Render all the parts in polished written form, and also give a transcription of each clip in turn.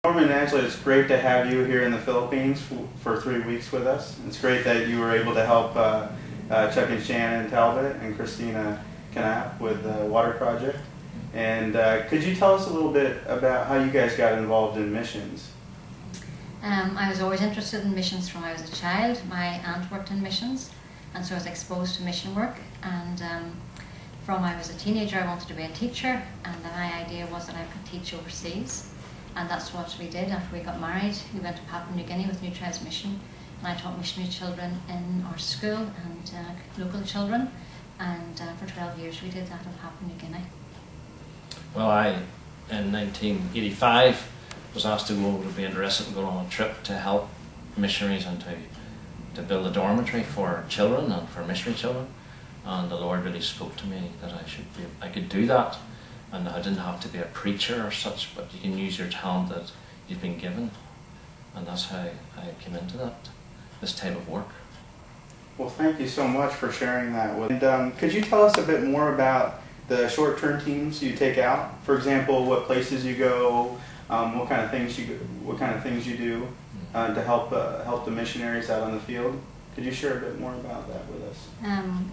Norman and Angela, it's great to have you here in the Philippines for 3 weeks with us. It's great that you were able to help Chuck and Shannon Talbot and Christina Knapp with the water project. And could you tell us a little bit about how you guys got involved in missions? I was always interested in missions from when I was a child. My aunt worked in missions, and so I was exposed to mission work. And from when I was a teenager, I wanted to be a teacher, and my idea was that I could teach overseas. And that's what we did after we got married. We went to Papua New Guinea with New Tribes Mission, and I taught missionary children in our school and local children. And for 12 years we did that in Papua New Guinea. Well, in 1985, was asked to go over to be interested in going on a trip to help missionaries and to build a dormitory for children and for missionary children. And the Lord really spoke to me that I could do that. And I didn't have to be a preacher or such, but you can use your talent that you've been given. And that's how I came into this type of work. Well, thank you so much for sharing that with us. And could you tell us a bit more about the short-term teams you take out? For example, what places you go, what kind of things you do to help the missionaries out on the field? Could you share a bit more about that with us?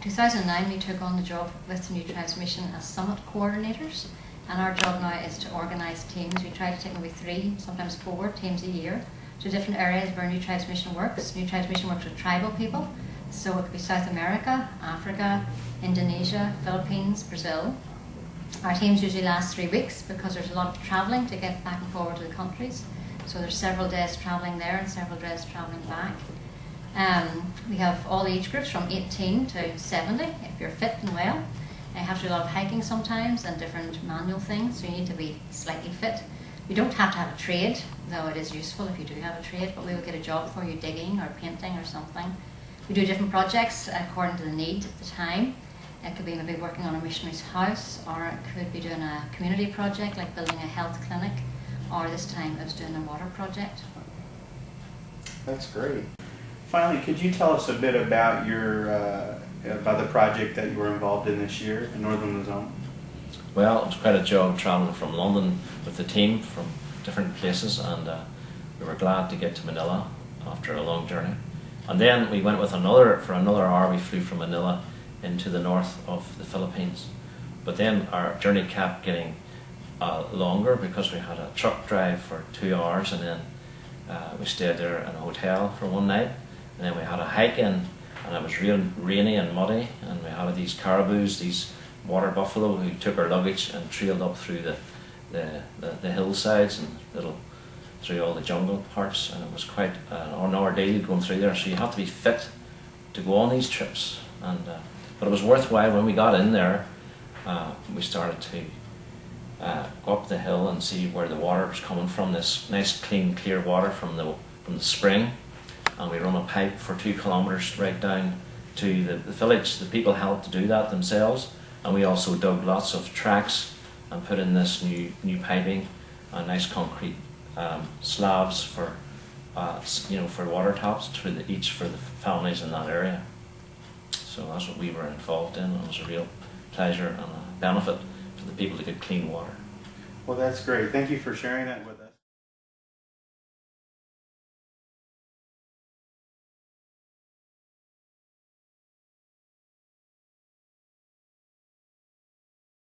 2009 we took on the job with the New Tribes Mission as summit coordinators, and our job now is to organise teams. We try to take maybe 3, sometimes 4 teams a year to different areas where New Tribes Mission works. New Tribes Mission works with tribal people, so it could be South America, Africa, Indonesia, Philippines, Brazil. Our teams usually last 3 weeks because there's a lot of travelling to get back and forward to the countries. So there's several days travelling there and several days travelling back. We have all age groups from 18 to 70 if you're fit and well. You have to do a lot of hiking sometimes and different manual things, so you need to be slightly fit. You don't have to have a trade, though it is useful if you do have a trade, but we will get a job for you digging or painting or something. We do different projects according to the need at the time. It could be maybe working on a missionary's house, or it could be doing a community project like building a health clinic, or this time it was doing a water project. That's great. Finally, could you tell us a bit about about the project that you were involved in this year in Northern Luzon? Well, it was quite a job travelling from London with the team from different places, and we were glad to get to Manila after a long journey. And then we went for another hour. We flew from Manila into the north of the Philippines. But then our journey kept getting longer because we had a truck drive for 2 hours, and then we stayed there in a hotel for one night. And then we had a hike in, and it was real rainy and muddy, and we had these caribous, these water buffalo, who took our luggage and trailed up through the hillsides and through all the jungle parts, and it was quite an ordeal going through there. So you have to be fit to go on these trips, and but it was worthwhile. When we got in there, we started to go up the hill and see where the water was coming from. This nice, clean, clear water from the spring. And we run a pipe for 2 kilometres right down to the village. The people helped to do that themselves, and we also dug lots of tracks and put in this new piping and nice concrete slabs for for water taps each for the families in that area. So that's what we were involved in, and it was a real pleasure and a benefit for the people to get clean water. Well, that's great. Thank you for sharing that with us.